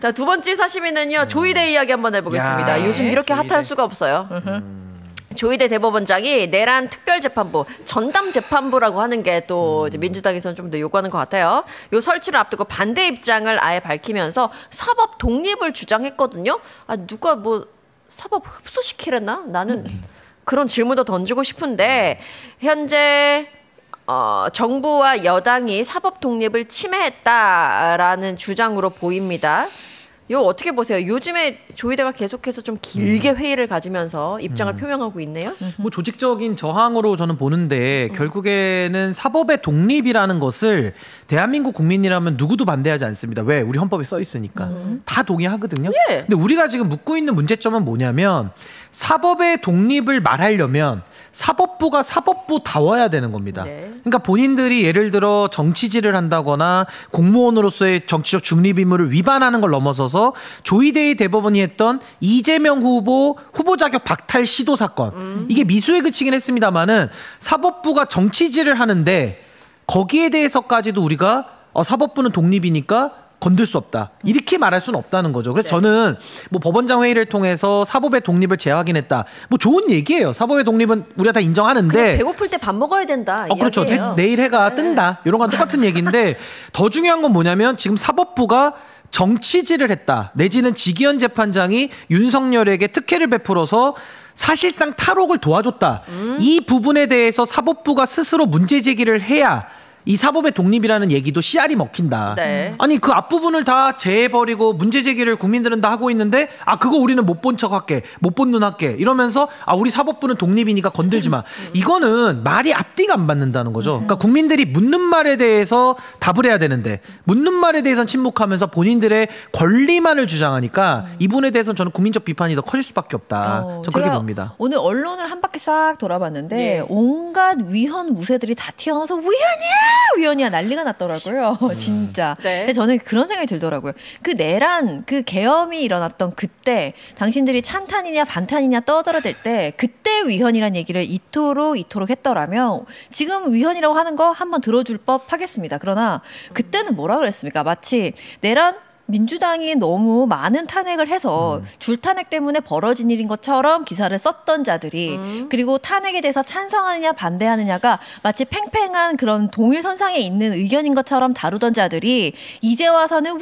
자, 두 번째 사시미는요. 조이대 이야기 한번 해보겠습니다. 야, 요즘 이렇게 조이대. 핫할 수가 없어요. 조이대 대법원장이 내란 특별재판부, 전담재판부라고 하는 게 또 민주당에서는 좀 더 요구하는 것 같아요. 요 설치를 앞두고 반대 입장을 아예 밝히면서 사법 독립을 주장했거든요. 아, 누가 뭐 사법 흡수시키랬나? 나는 그런 질문도 던지고 싶은데 현재 정부와 여당이 사법 독립을 침해했다라는 주장으로 보입니다. 이거 어떻게 보세요? 요즘에 조이대가 계속해서 좀 길게 회의를 가지면서 입장을 표명하고 있네요. 뭐 조직적인 저항으로 저는 보는데 결국에는 사법의 독립이라는 것을 대한민국 국민이라면 누구도 반대하지 않습니다. 왜? 우리 헌법에 써 있으니까. 다 동의하거든요. 예. 근데 우리가 지금 묻고 있는 문제점은 뭐냐면 사법의 독립을 말하려면 사법부가 사법부다워야 되는 겁니다. 네. 그러니까 본인들이 예를 들어 정치질을 한다거나 공무원으로서의 정치적 중립 의무를 위반하는 걸 넘어서서 조이데이 대법원이 했던 이재명 후보 자격 박탈 시도 사건 이게 미수에 그치긴 했습니다마는 사법부가 정치질을 하는데 거기에 대해서까지도 우리가 사법부는 독립이니까 건들 수 없다. 이렇게 말할 수는 없다는 거죠. 그래서 저는 뭐 법원장 회의를 통해서 사법의 독립을 재확인했다. 뭐 좋은 얘기예요. 사법의 독립은 우리가 다 인정하는데. 배고플 때 밥 먹어야 된다. 그렇죠. 내일 해가 뜬다. 이런 건 똑같은 얘기인데 더 중요한 건 뭐냐면 지금 사법부가 정치질을 했다. 내지는 지기현 재판장이 윤석열에게 특혜를 베풀어서 사실상 탈옥을 도와줬다. 이 부분에 대해서 사법부가 스스로 문제 제기를 해야 이 사법의 독립이라는 얘기도 씨알이 먹힌다. 네. 아니 그 앞부분을 다 제해버리고 문제 제기를 국민들은 다 하고 있는데 그거 우리는 못 본 척 할게. 못 본 눈 할게. 이러면서 우리 사법부는 독립이니까 건들지 마. 이거는 말이 앞뒤가 안 맞는다는 거죠. 그러니까 국민들이 묻는 말에 대해서 답을 해야 되는데 묻는 말에 대해서는 침묵하면서 본인들의 권리만을 주장하니까 이 부분에 대해서는 저는 국민적 비판이 더 커질 수밖에 없다. 저는 그렇게 봅니다. 오늘 언론을 한 바퀴 싹 돌아봤는데 온갖 위헌 무새들이 다 튀어나와서 위헌이야 난리가 났더라고요. 진짜. 네. 근데 저는 그런 생각이 들더라고요. 그 내란 그 계엄이 일어났던 그때 당신들이 찬탄이냐 반탄이냐 떠들어댈 때 그때 위헌이란 얘기를 이토록 했더라면 지금 위헌이라고 하는 거 한번 들어줄 법 하겠습니다. 그러나 그때는 뭐라 그랬습니까? 마치 내란 민주당이 너무 많은 탄핵을 해서 줄탄핵 때문에 벌어진 일인 것처럼 기사를 썼던 자들이 그리고 탄핵에 대해서 찬성하느냐 반대하느냐가 마치 팽팽한 그런 동일선상에 있는 의견인 것처럼 다루던 자들이 이제 와서는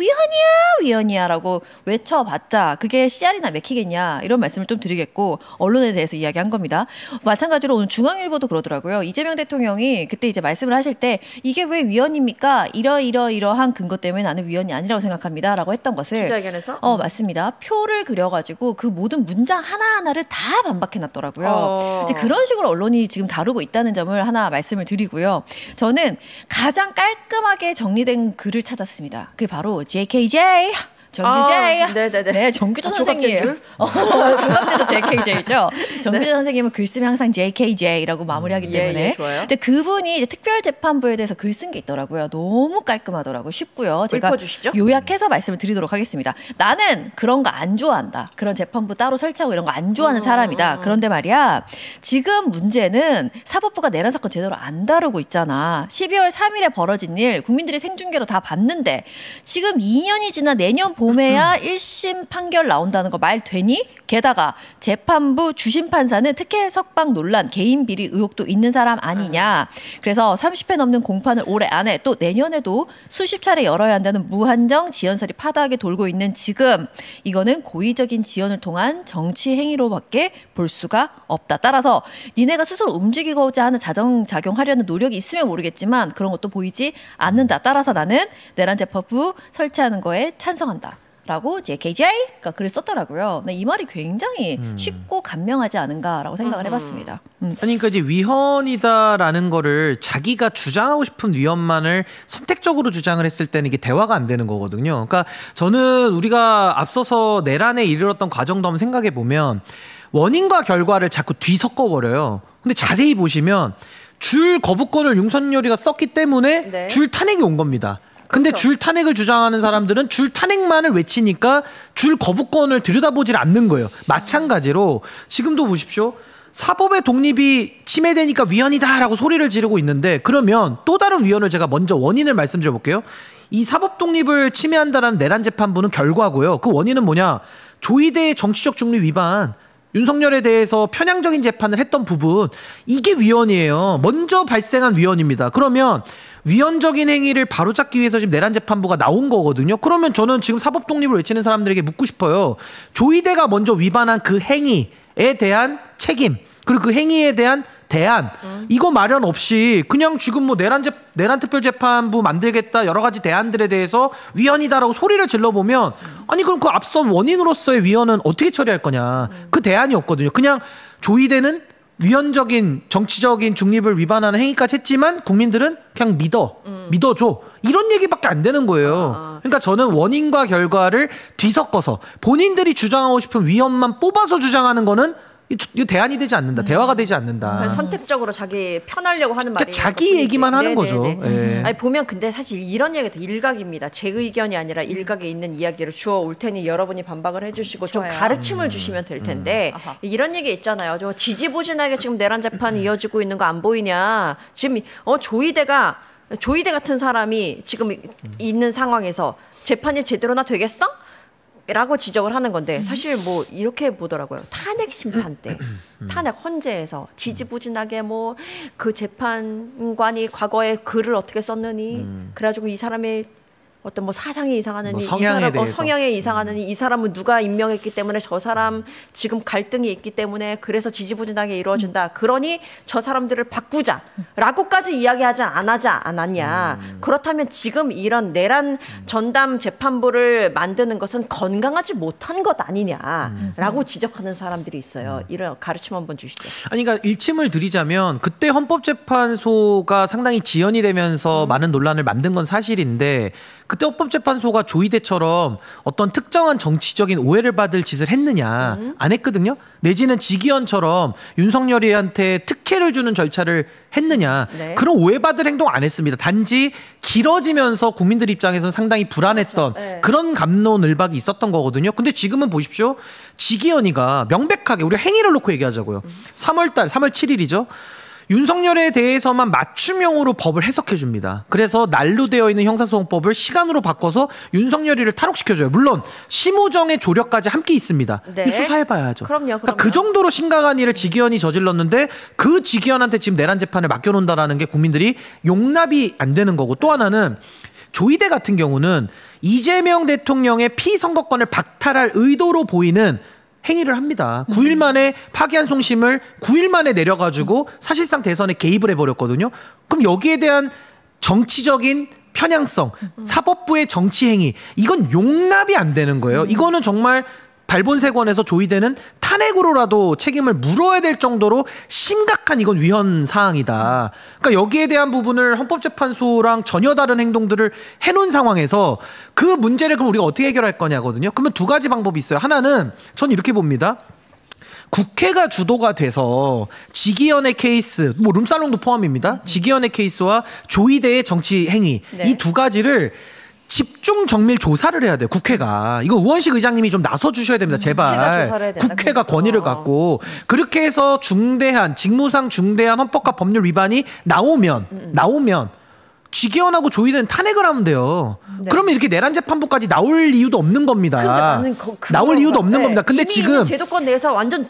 위헌이야라고 외쳐봤자 그게 씨알이나 맥히겠냐 이런 말씀을 좀 드리겠고 언론에 대해서 이야기한 겁니다. 마찬가지로 오늘 중앙일보도 그러더라고요. 이재명 대통령이 그때 이제 말씀을 하실 때 이게 왜 위헌입니까? 이러한 근거 때문에 나는 위헌이 아니라고 생각합니다. 라고 했던 것을 기자회견에서? 맞습니다. 표를 그려가지고 그 모든 문장 하나하나를 다 반박해놨더라고요. 이제 그런 식으로 언론이 지금 다루고 있다는 점을 하나 말씀을 드리고요. 저는 가장 깔끔하게 정리된 글을 찾았습니다. 그게 바로 JKJ. 정규재. 네네네. 네, 정규재 선생님. 중갑제도 JKJ죠. 정규재 선생님은 글 쓰면 항상 JKJ라고 마무리하기 때문에. 좋아요. 근데 그분이 이제 특별재판부에 대해서 글 쓴 게 있더라고요. 너무 깔끔하더라고요. 쉽고요. 제가 읊어주시죠. 요약해서 말씀을 드리도록 하겠습니다. 나는 그런 거 안 좋아한다. 그런 재판부 따로 설치하고 이런 거 안 좋아하는 사람이다. 그런데 말이야. 지금 문제는 사법부가 내란 사건 제대로 안 다루고 있잖아. 12월 3일에 벌어진 일 국민들이 생중계로 다 봤는데 지금 2년이 지나 내년 봄에야 1심 판결 나온다는 거 말 되니? 게다가 재판부 주심 판사는 특혜 석방 논란, 개인 비리 의혹도 있는 사람 아니냐. 그래서 30회 넘는 공판을 올해 안에 또 내년에도 수십 차례 열어야 한다는 무한정 지연설이 파다하게 돌고 있는 지금 이거는 고의적인 지연을 통한 정치 행위로밖에 볼 수가 없다. 따라서 니네가 스스로 움직이고자 하는 자정작용하려는 노력이 있으면 모르겠지만 그런 것도 보이지 않는다. 따라서 나는 내란 재판부 설치하는 거에 찬성한다. 라고 JKJ가 글을 썼더라고요. 이 말이 굉장히 쉽고 간명하지 않은가라고 생각을 해봤습니다. 아니 그러니까 이제 위헌이다라는 거를 자기가 주장하고 싶은 위헌만을 선택적으로 주장을 했을 때는 이게 대화가 안 되는 거거든요. 그러니까 저는 우리가 앞서서 내란에 이르렀던 과정도 한번 생각해 보면 원인과 결과를 자꾸 뒤섞어 버려요. 근데 자세히 보시면 줄 거부권을 윤석열이가 썼기 때문에 줄 탄핵이 온 겁니다. 근데 줄 탄핵을 주장하는 사람들은 줄 탄핵만을 외치니까 줄 거부권을 들여다보질 않는 거예요. 마찬가지로 지금도 보십시오. 사법의 독립이 침해되니까 위헌이다라고 소리를 지르고 있는데 그러면 또 다른 위헌을 제가 먼저 원인을 말씀드려 볼게요. 이 사법 독립을 침해한다라는 내란 재판부는 결과고요. 그 원인은 뭐냐? 조이대의 정치적 중립 위반, 윤석열에 대해서 편향적인 재판을 했던 부분, 이게 위헌이에요. 먼저 발생한 위헌입니다. 그러면 위헌적인 행위를 바로잡기 위해서 지금 내란 재판부가 나온 거거든요. 그러면 저는 지금 사법 독립을 외치는 사람들에게 묻고 싶어요. 조이대가 먼저 위반한 그 행위에 대한 책임, 그리고 그 행위에 대한 대안, 이거 마련 없이 그냥 지금 뭐 내란 특별재판부 만들겠다 여러 가지 대안들에 대해서 위헌이다라고 소리를 질러보면 아니 그럼 그 앞선 원인으로서의 위헌은 어떻게 처리할 거냐. 그 대안이 없거든요. 그냥 조이대는 위헌적인 정치적인 중립을 위반하는 행위까지 했지만 국민들은 그냥 믿어줘. 이런 얘기밖에 안 되는 거예요. 그러니까 저는 원인과 결과를 뒤섞어서 본인들이 주장하고 싶은 위헌만 뽑아서 주장하는 거는 이거 대안이 되지 않는다. 대화가 되지 않는다. 선택적으로 자기 편하려고 하는 말이. 그러니까 자기 얘기만 하는 거죠. 네. 아니, 보면 근데 사실 이런 얘기도 일각입니다. 제 의견이 아니라 일각에 있는 이야기를 주워 올 테니 여러분이 반박을 해주시고 좀 가르침을 주시면 될 텐데 이런 얘기 있잖아요. 저 지지부진하게 지금 내란 재판이 이어지고 있는 거 안 보이냐. 지금 조이대 같은 사람이 지금 있는 상황에서 재판이 제대로나 되겠어? 라고 지적을 하는 건데 사실 뭐 이렇게 보더라고요. 탄핵 심판 때 탄핵 헌재에서 지지부진하게 뭐 그 재판관이 과거에 글을 어떻게 썼느니 그래가지고 이 사람의 어떤 뭐 사상이 이상하느니 뭐 성향에 이상하느니 이 사람은 누가 임명했기 때문에 저 사람 지금 갈등이 있기 때문에 그래서 지지부진하게 이루어진다. 그러니 저 사람들을 바꾸자라고까지 이야기하지 않았냐. 그렇다면 지금 이런 내란 전담 재판부를 만드는 것은 건강하지 못한 것 아니냐라고 지적하는 사람들이 있어요. 이런 가르침 한번 주시죠. 아니 그러니까 일침을 드리자면 그때 헌법재판소가 상당히 지연이 되면서 많은 논란을 만든 건 사실인데 그때 헌법재판소가 조이대처럼 어떤 특정한 정치적인 오해를 받을 짓을 했느냐 안 했거든요. 내지는 지기현처럼 윤석열이한테 특혜를 주는 절차를 했느냐. 네. 그런 오해받을 행동 안 했습니다. 단지 길어지면서 국민들 입장에서 상당히 불안했던 그렇죠. 네. 그런 갑론을박이 있었던 거거든요. 근데 지금은 보십시오. 지기현이가 명백하게 우리가 행위를 놓고 얘기하자고요. 3월 7일이죠. 윤석열에 대해서만 맞춤형으로 법을 해석해 줍니다. 그래서 난루되어 있는 형사소송법을 시간으로 바꿔서 윤석열이를 탈옥시켜줘요. 물론 심우정의 조력까지 함께 있습니다. 네. 수사해봐야죠. 그럼요. 그러니까 그 정도로 심각한 일을 지기현이 저질렀는데 그 지기현한테 지금 내란 재판을 맡겨놓는다라는 게 국민들이 용납이 안 되는 거고, 또 하나는 조이대 같은 경우는 이재명 대통령의 피선거권을 박탈할 의도로 보이는 행위를 합니다. 9일 만에 파기한 송심을 9일 만에 내려가지고 사실상 대선에 개입을 해버렸거든요. 그럼 여기에 대한 정치적인 편향성, 사법부의 정치 행위, 이건 용납이 안 되는 거예요. 이거는 정말 발본세권에서 조이대는 탄핵으로라도 책임을 물어야 될 정도로 심각한 이건 위헌 사항이다. 그러니까 여기에 대한 부분을 헌법재판소랑 전혀 다른 행동들을 해놓은 상황에서 그 문제를 그럼 우리가 어떻게 해결할 거냐거든요. 그러면 두 가지 방법이 있어요. 하나는 전 이렇게 봅니다. 국회가 주도가 돼서 지기현의 케이스, 뭐 룸살롱도 포함입니다. 지기현의 케이스와 조이대의 정치 행위, 네. 이 두 가지를 집중 정밀 조사를 해야 돼요. 국회가. 이거 우원식 의장님이 좀 나서 주셔야 됩니다. 제발. 국회가 권위를 갖고 그렇게 해서 중대한 직무상 중대한 헌법과 법률 위반이 나오면 지기현하고 조이대는 탄핵을 하면 돼요. 네. 그러면 이렇게 내란 재판부까지 나올 이유도 없는 겁니다. 나올 이유도 없는 겁니다. 근데 지금 제도권 내에서 완전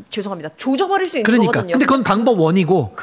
죄송합니다. 조져버릴 수 있는 거거든요. 근데 그건 방법 원이고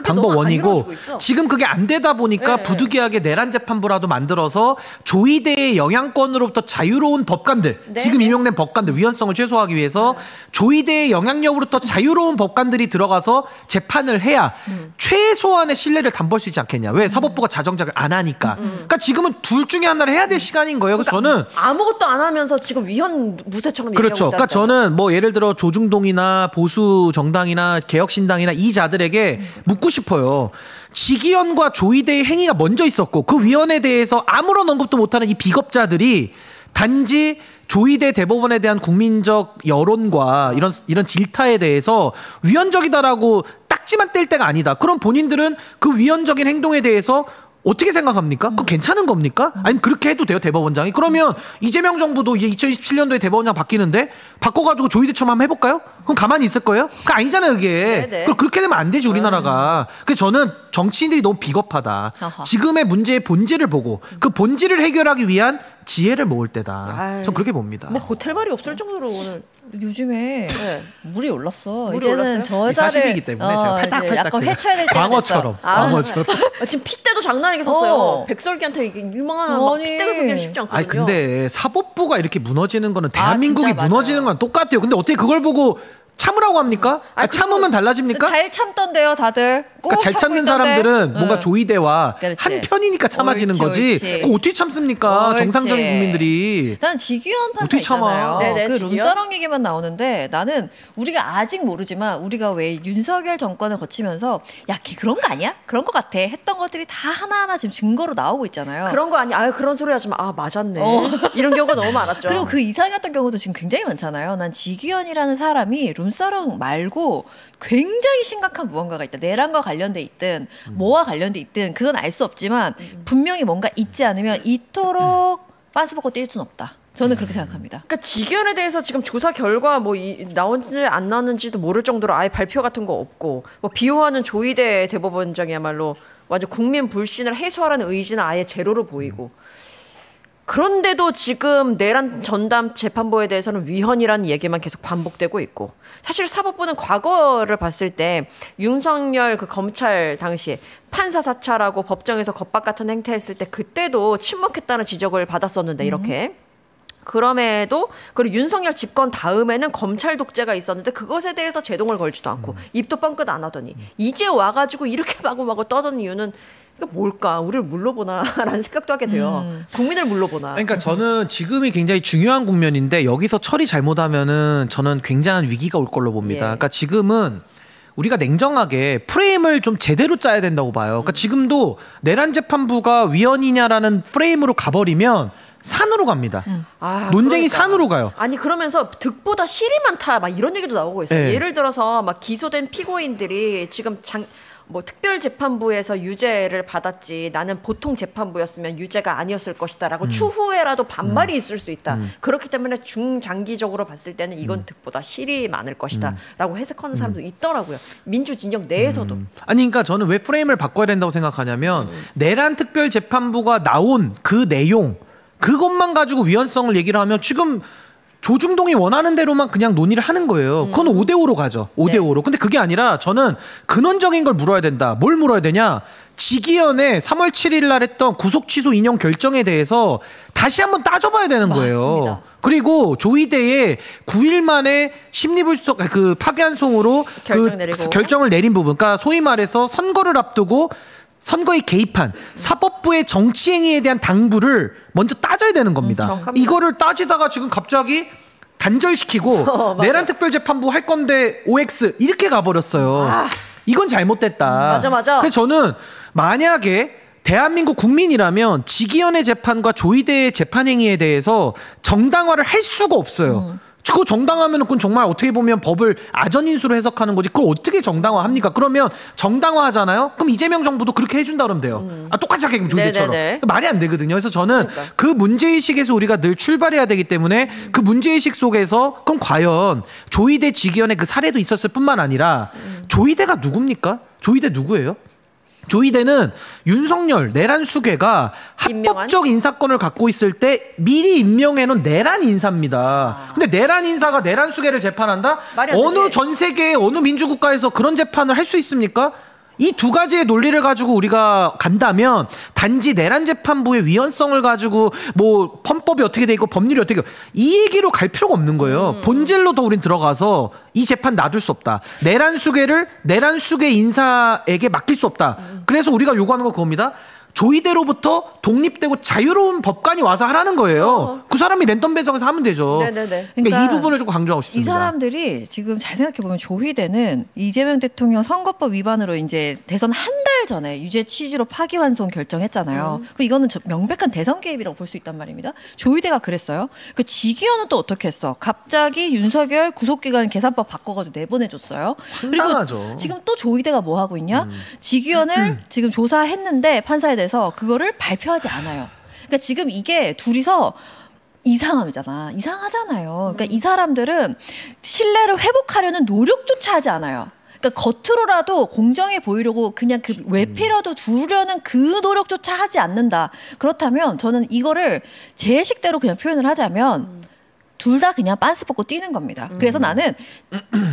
지금 그게 안 되다 보니까 네. 부득이하게 내란 재판부라도 만들어서 조이대의 영향권으로부터 자유로운 법관들, 네. 지금 임명된 법관들 위헌성을 최소화하기 위해서 조이대의 영향력으로부터 자유로운 법관들이 들어가서 재판을 해야 최소한의 신뢰를 담보할 수 있지 않겠냐. 왜? 사법부가 자정작을 안 하니까. 그러니까 지금은 둘 중에 하나를 해야 될 시간인 거예요. 그래서 저는 아무것도 안 하면서 지금 위헌 무죄처럼 그렇죠. 그러니까 저는 뭐 예를 들어 조중동이나 보수 정당이나 개혁신당이나 이 자들에게 묻고 싶어요. 지기현과 조이대의 행위가 먼저 있었고 그 위헌에 대해서 아무런 언급도 못하는 이 비겁자들이 단지 조이대 대법원에 대한 국민적 여론과 이런 질타에 대해서 위헌적이다라고 딱지만 뗄 때가 아니다. 그럼 본인들은 그 위헌적인 행동에 대해서 어떻게 생각합니까? 그거 괜찮은 겁니까? 아니면 그렇게 해도 돼요, 대법원장이? 그러면 이재명 정부도 이제 2027년도에 대법원장 바뀌는데 바꿔가지고 조희대처럼 한번 해볼까요? 그럼 가만히 있을 거예요? 그거 아니잖아요, 그게. 네네. 그럼 그렇게 되면 안 되지, 우리나라가. 그래서 저는 정치인들이 너무 비겁하다. 아하. 지금의 문제의 본질을 보고 그 본질을 해결하기 위한 지혜를 모을 때다. 아유. 전 그렇게 봅니다. 뭐 호텔 말이 없을 정도로 오늘 요즘에 물이 올랐어. 물이 이제는 올랐어요? 저 여자를 40이기 때문에 제가 이제 팔딱팔딱 약간 제가 회쳐야 될 때가 광어처럼. 됐어. 광어처럼. 지금 핏대도 장난 아니게 썼어요. 어. 백설기한테 이게 유망한 막 아니. 핏대가 쓰기는 쉽지 않거든요. 아니 근데 사법부가 이렇게 무너지는 거는 대한민국이 진짜 무너지는 맞아요. 거랑 똑같아요. 근데 어떻게 그걸 보고 참으라고 합니까? 아니, 참으면 달라집니까? 잘 참던데요, 다들. 꼭 그러니까 잘 참고 참는 있던데. 사람들은 뭔가 응. 조이대와 그렇지. 한 편이니까 참아지는 옳지, 거지. 옳지. 그거 어떻게 참습니까? 옳지. 정상적인 국민들이. 난 지규현 판사 어떻게 참아? 있잖아요. 네네, 그 지규현? 룸사롱 얘기만 나오는데 나는 우리가 아직 모르지만 우리가 왜 윤석열 정권을 거치면서 야, 걔 그런 거 아니야? 그런 거 같아. 했던 것들이 다 하나하나 지금 증거로 나오고 있잖아요. 그런 거 아니, 아유 그런 소리 하지 마. 아 맞았네. 이런 경우가 너무 많았죠. 그리고 그 이상이었던 경우도 지금 굉장히 많잖아요. 난 지규현이라는 사람이 룸사롱 말고 굉장히 심각한 무언가가 있다. 내란과 관련돼 있든 뭐와 관련돼 있든 그건 알 수 없지만 분명히 뭔가 있지 않으면 이토록 빤스 벗고 뛸 수는 없다. 저는 그렇게 생각합니다. 그러니까 직연에 대해서 지금 조사 결과 뭐 나온지 안 나왔는지도 모를 정도로 아예 발표 같은 거 없고 뭐 비호하는 조희대 대법원장이야말로 완전 국민 불신을 해소하라는 의지는 아예 제로로 보이고 그런데도 지금 내란 전담 재판부에 대해서는 위헌이라는 얘기만 계속 반복되고 있고 사실 사법부는 과거를 봤을 때 윤석열 그 검찰 당시에 판사 사찰하고 법정에서 겁박 같은 행태했을 때 그때도 침묵했다는 지적을 받았었는데 이렇게 그럼에도 그리고 윤석열 집권 다음에는 검찰 독재가 있었는데 그것에 대해서 제동을 걸지도 않고 입도 뻥끗 안 하더니 이제 와가지고 이렇게 마구마구 떠드는 이유는 이거 뭘까? 우리를 물러보나라는 생각도 하게 돼요. 국민을 물러보나. 그러니까 저는 지금이 굉장히 중요한 국면인데 여기서 처리 잘못하면은 저는 굉장한 위기가 올 걸로 봅니다. 예. 그러니까 지금은 우리가 냉정하게 프레임을 좀 제대로 짜야 된다고 봐요. 그러니까 지금도 내란 재판부가 위헌이냐라는 프레임으로 가버리면 산으로 갑니다. 아, 논쟁이 그러니까. 산으로 가요. 아니 그러면서 득보다 실이 많다 막 이런 얘기도 나오고 있어요. 네. 예를 들어서 막 기소된 피고인들이 지금 뭐 특별 재판부에서 유죄를 받았지 나는 보통 재판부였으면 유죄가 아니었을 것이다라고 추후에라도 반발이 있을 수 있다. 그렇기 때문에 중장기적으로 봤을 때는 이건 득보다 실이 많을 것이다라고 해석하는 사람도 있더라고요. 민주 진영 내에서도. 아니 그러니까 저는 왜 프레임을 바꿔야 된다고 생각하냐면 내란 특별 재판부가 나온 그 내용 그것만 가지고 위헌성을 얘기를 하면 지금 조중동이 원하는 대로만 그냥 논의를 하는 거예요. 그건 5대5로 가죠. 5대5로. 근데 그게 아니라 저는 근원적인 걸 물어야 된다. 뭘 물어야 되냐? 지기현의 3월 7일 날 했던 구속 취소 인용 결정에 대해서 다시 한번 따져봐야 되는 거예요. 맞습니다. 그리고 조희대의 9일 만에 심리불속 그 파기환송으로 결정 내리고. 결정을 내린 부분. 그러니까 소위 말해서 선거를 앞두고 선거에 개입한 사법부의 정치행위에 대한 당부를 먼저 따져야 되는 겁니다. 정확합니다. 이거를 따지다가 지금 갑자기 단절시키고 맞아. 내란 특별재판부 할 건데 OX 이렇게 가버렸어요. 이건 잘못됐다. 맞아. 그래서 저는 만약에 대한민국 국민이라면 지기현의 재판과 조희대의 재판 행위에 대해서 정당화를 할 수가 없어요. 그거 정당화하면 그건 정말 어떻게 보면 법을 아전인수로 해석하는 거지. 그걸 어떻게 정당화합니까? 그러면 정당화하잖아요. 그럼 이재명 정부도 그렇게 해준다 그러면 돼요. 아 똑같이 하게 그럼 조희대처럼. 네네네. 말이 안 되거든요. 그래서 저는 그러니까. 그 문제의식에서 우리가 늘 출발해야 되기 때문에 그 문제의식 속에서 그럼 과연 조희대 지기현의 그 사례도 있었을 뿐만 아니라 조희대가 누굽니까? 조희대 누구예요? 조희대는 윤석열 내란 수괴가 합법적 인사권을 갖고 있을 때 미리 임명해놓은 내란 인사입니다. 근데 내란 인사가 내란 수괴를 재판한다? 말이 안 어느 되지. 전 세계의 어느 민주국가에서 그런 재판을 할 수 있습니까? 이 두 가지의 논리를 가지고 우리가 간다면 단지 내란 재판부의 위헌성을 가지고 뭐 헌법이 어떻게 돼 있고 법률이 어떻게 이 얘기로 갈 필요가 없는 거예요. 본질로 더 우린 들어가서 이 재판 놔둘 수 없다. 내란 수괴를 내란 수괴 인사에게 맡길 수 없다. 그래서 우리가 요구하는 건 그겁니다. 조희대로부터 독립되고 자유로운 법관이 와서 하라는 거예요. 그 사람이 랜덤 배정해서 하면 되죠. 네네네. 그러니까 이 부분을 좀 강조하고 이 싶습니다. 사람들이 지금 잘 생각해 보면 조희대는 이재명 대통령 선거법 위반으로 이제 대선 한 달 전에 유죄 취지로 파기환송 결정했잖아요. 그럼 이거는 명백한 대선 개입이라고 볼 수 있단 말입니다. 조희대가 그랬어요. 그 지기현은 또 어떻게 했어? 갑자기 윤석열 구속기간 계산법 바꿔가지고 내보내줬어요. 황당하죠. 그리고 지금 또 조희대가 뭐 하고 있냐? 지기현을 지금 조사했는데 판사에 대해서 그거를 발표하지 않아요. 그러니까 지금 이게 둘이서 이상하잖아요. 그러니까 이 사람들은 신뢰를 회복하려는 노력조차 하지 않아요. 그러니까 겉으로라도 공정해 보이려고 그냥 그 외피라도 두려는 그 노력조차 하지 않는다. 그렇다면 저는 이거를 제 식대로 그냥 표현을 하자면 둘 다 그냥 빤스 벗고 뛰는 겁니다. 그래서 나는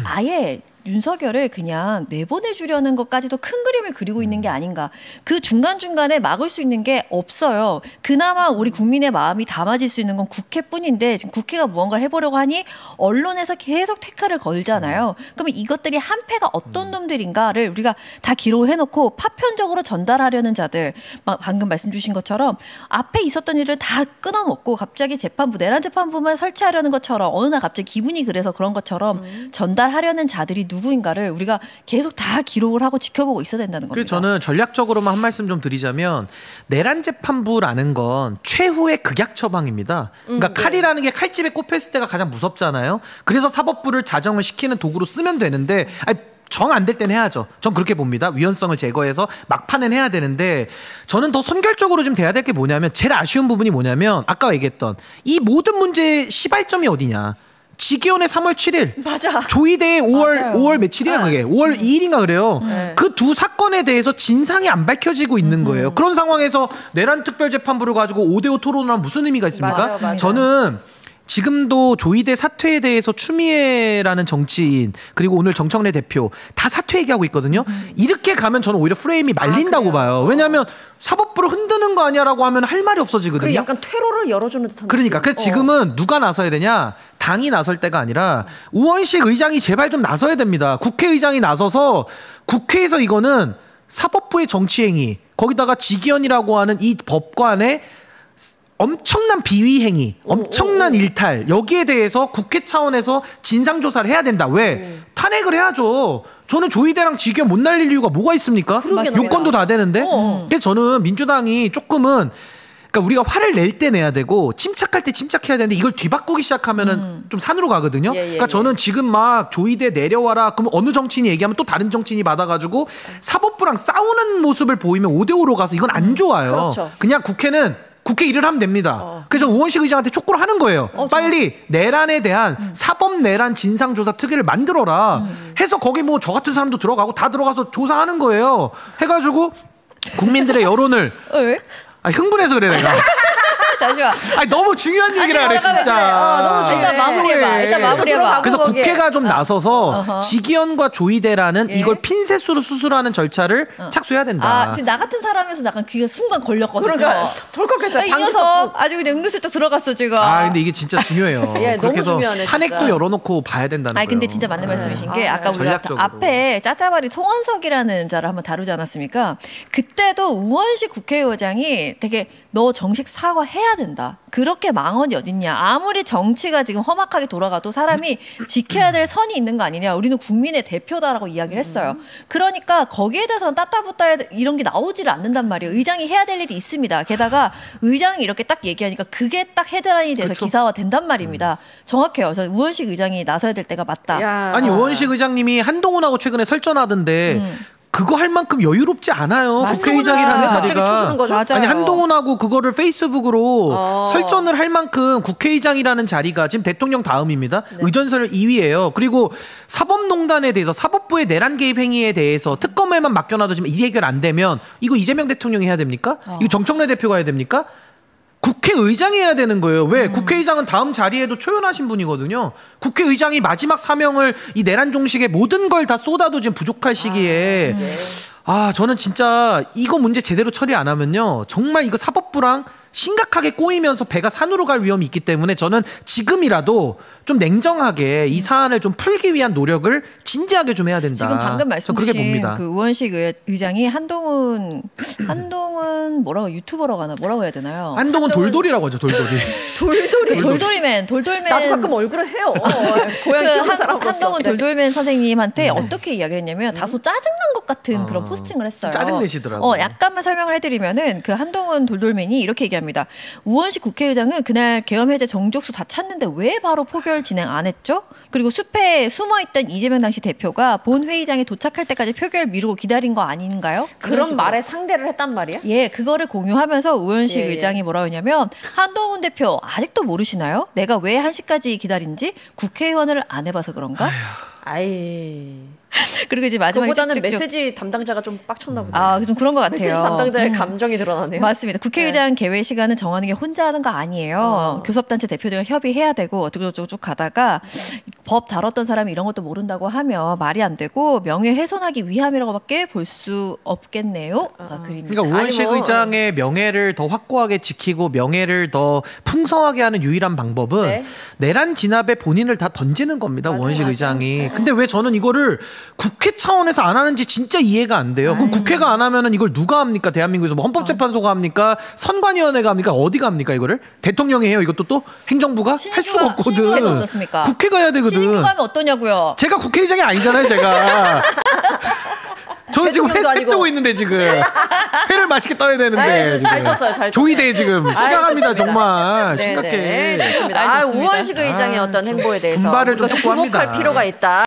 아예 윤석열을 그냥 내보내주려는 것까지도 큰 그림을 그리고 있는 게 아닌가. 그 중간중간에 막을 수 있는 게 없어요. 그나마 우리 국민의 마음이 담아질 수 있는 건 국회뿐인데 지금 국회가 무언가를 해보려고 하니 언론에서 계속 태클을 걸잖아요. 그러면 이것들이 한패가 어떤 놈들인가를 우리가 다 기록을 해놓고 파편적으로 전달하려는 자들, 방금 말씀 주신 것처럼 앞에 있었던 일을 다 끊어놓고 갑자기 재판부, 내란 재판부만 설치하려는 것처럼 어느 날 갑자기 기분이 그래서 그런 것처럼 전달하려는 자들이 누구인가를 우리가 계속 다 기록을 하고 지켜보고 있어야 된다는 겁니다. 저는 전략적으로만 한 말씀 좀 드리자면 내란 재판부라는 건 최후의 극약 처방입니다. 그러니까 칼이라는 게 칼집에 꼽혔을 때가 가장 무섭잖아요. 그래서 사법부를 자정을 시키는 도구로 쓰면 되는데 정 안 될 때는 해야죠. 전 그렇게 봅니다. 위헌성을 제거해서 막판은 해야 되는데 저는 더 선결적으로 좀 돼야 될 게 뭐냐면 제일 아쉬운 부분이 뭐냐면 아까 얘기했던 이 모든 문제의 시발점이 어디냐. 지기현의 3월 7일, 맞아. 조희대의 5월 며칠이야 그게? 5월 2일인가 그래요. 그 두 사건에 대해서 진상이 안 밝혀지고 있는 거예요. 그런 상황에서 내란 특별재판부를 가지고 5대5 토론을 하면 무슨 의미가 있습니까? 맞아요. 저는 지금도 조희대 사퇴에 대해서 추미애라는 정치인 그리고 오늘 정청래 대표 다 사퇴 얘기하고 있거든요. 이렇게 가면 저는 오히려 프레임이 말린다고 봐요. 왜냐하면 사법부를 흔드는 거 아니야라고 하면 할 말이 없어지거든요. 그리고 약간 퇴로를 열어주는 듯한 그러니까 그래서 지금은 누가 나서야 되냐? 당이 나설 때가 아니라 우원식 의장이 제발 좀 나서야 됩니다. 국회의장이 나서서 국회에서 이거는 사법부의 정치행위 거기다가 지기현이라고 하는 이 법관의 엄청난 비위 행위, 엄청난 일탈 여기에 대해서 국회 차원에서 진상조사를 해야 된다. 왜? 탄핵을 해야죠. 저는 조희대랑 지기현 못 날릴 이유가 뭐가 있습니까? 요건도 다 되는데. 그래서 저는 민주당이 조금은 그러니까 우리가 화를 낼 때 내야 되고 침착할 때 침착해야 되는데 이걸 뒤바꾸기 시작하면은 좀 산으로 가거든요. 그러니까 저는 지금 막 조희대 내려와라. 그럼 어느 정치인이 얘기하면 또 다른 정치인이 받아가지고 사법부랑 싸우는 모습을 보이면 5대5로 가서 이건 안 좋아요. 그렇죠. 그냥 국회는 국회 일을 하면 됩니다. 그래서 우원식 의장한테 촉구를 하는 거예요. 빨리 내란에 대한 사법 내란 진상조사 특위를 만들어라. 해서 거기 뭐 저 같은 사람도 들어가고 다 들어가서 조사하는 거예요. 해가지고 국민들의 여론을 왜? 흥분해서 그래 내가. 잠시만. 너무 중요한 얘기를 하네 진짜. 너무 중요해. 일단 마무리해봐. 일단 마무리해봐. 그래서 국회가 좀 나서서 지기현과 조희대라는 이걸 핀셋으로 수술하는 절차를 착수해야 된다. 지금 나 같은 사람에서 약간 귀가 순간 걸렸거든요. 그러니까 덜컥했어요. 이 녀석 아주 그냥 은근슬쩍 들어갔어 지금. 근데 이게 진짜 중요해요. 예, 그렇게 너무 해서 중요하네, 탄핵도 진짜. 열어놓고 봐야 된다는 거예요. 근데 진짜 맞는 말씀이신 게 아까 우리가 전략적으로. 앞에 짜짜바리 송원석이라는 자를 한번 다루지 않았습니까? 그때도 우원식 국회의장이 되게 너 정식 사과해야 된다. 그렇게 망언이 어딨냐. 아무리 정치가 지금 험악하게 돌아가도 사람이 지켜야 될 선이 있는 거 아니냐. 우리는 국민의 대표다라고 이야기를 했어요. 그러니까 거기에 대해서는 따따붙다 이런 게 나오지를 않는단 말이에요. 의장이 해야 될 일이 있습니다. 게다가 의장이 이렇게 딱 얘기하니까 그게 딱 헤드라인이 돼서 그렇죠. 기사화 된단 말입니다. 정확해요. 저는 우원식 의장이 나서야 될 때가 맞다. 아니 우원식 의장님이 한동훈하고 최근에 설전하던데 그거 할 만큼 여유롭지 않아요. 맞습니다. 국회의장이라는 갑자기 자리가. 쳐주는 거죠? 맞아요. 아니 한동훈하고 그거를 페이스북으로 설전을 할 만큼 국회의장이라는 자리가 지금 대통령 다음입니다. 의전설 2위예요. 그리고 사법농단에 대해서 사법부의 내란 개입 행위에 대해서 특검에만 맡겨놔도 지금 이 해결 안 되면 이거 이재명 대통령이 해야 됩니까? 이거 정청래 대표가 해야 됩니까? 국회의장이 해야 되는 거예요. 왜? 국회의장은 다음 자리에도 초연하신 분이거든요. 국회의장이 마지막 사명을 이 내란 종식에 모든 걸 다 쏟아도 지금 부족할 시기에 저는 진짜 이거 문제 제대로 처리 안 하면요. 정말 이거 사법부랑 심각하게 꼬이면서 배가 산으로 갈 위험이 있기 때문에 저는 지금이라도 좀 냉정하게 이 사안을 좀 풀기 위한 노력을 진지하게 좀 해야 된다. 지금 방금 말씀 그렇게 주신 봅니다. 그 우원식 의장이 한동훈 뭐라고 유튜버라고 하나 뭐라고 해야 되나요? 한동훈 돌돌이라고 하죠. 돌돌이. 돌돌이맨 나도 가끔 얼굴을 해요. 고향 키우는 사람으로서. 한동훈 돌돌맨 선생님한테 어떻게 이야기를 했냐면 다소 짜증난 것 같은 그런 포스팅을 했어요. 짜증내시더라고요. 약간만 설명을 해드리면은 그 한동훈 돌돌맨이 이렇게 얘기합니다. 우원식 국회의장은 그날 계엄 해제 정족수 다 찼는데 왜 바로 표결 진행 안 했죠? 그리고 숲에 숨어있던 이재명 당시 대표가 본 회의장에 도착할 때까지 표결 미루고 기다린 거 아닌가요? 그런 말에 상대를 했단 말이야? 예, 그거를 공유하면서 우원식 예, 예. 의장이 뭐라고 했냐면 한동훈 대표 아직도 모르시나요? 내가 왜 1시까지 기다린지 국회의원을 안 해봐서 그런가? 아이. 그리고 이제 마지막에 그보다는 쭉쭉쭉. 메시지 담당자가 좀 빡쳤나 보네. 좀 그런 것 같아요. 메시지 담당자의 감정이 드러나네요. 맞습니다. 국회의장 개회 시간은 정하는 게 혼자 하는 거 아니에요. 교섭단체 대표들과 협의해야 되고 어쩌고 저쩌고 쭉 가다가 법 다뤘던 사람이 이런 것도 모른다고 하면 말이 안 되고 명예훼손하기 위함이라고밖에 볼 수 없겠네요. 그립니다. 그러니까 우원식 아니, 뭐, 의장의 명예를 더 확고하게 지키고 명예를 더 풍성하게 하는 유일한 방법은 네. 내란 진압에 본인을 다 던지는 겁니다. 우원식 의장이. 근데 왜 저는 이거를 국회 차원에서 안 하는지 진짜 이해가 안 돼요. 그럼 국회가 안 하면은 이걸 누가 합니까? 대한민국에서 뭐 헌법재판소가 합니까? 선관위원회가 합니까? 어디가 합니까? 이거를 대통령이 해요. 이것도 또 행정부가 할 수가 없거든. 신인규가 어떻습니까? 국회가 해야 되거든. 신인규가 하면 어떠냐고요? 제가 국회의장이 아니잖아요, 제가. 저는 지금 회 대통령도 아니고. 뜨고 있는데 지금 회를 맛있게 떠야 되는데 아유, 잘 지금. 떴어요, 잘 떴어요. 조이대 지금 심각합니다 좋습니다. 정말 네, 심각해. 네, 좋습니다. 알겠습니다. 우원식 의장의 어떤 행보에 대해서 분발을 좀 우리가 촉구합니다. 주목할 필요가 있다.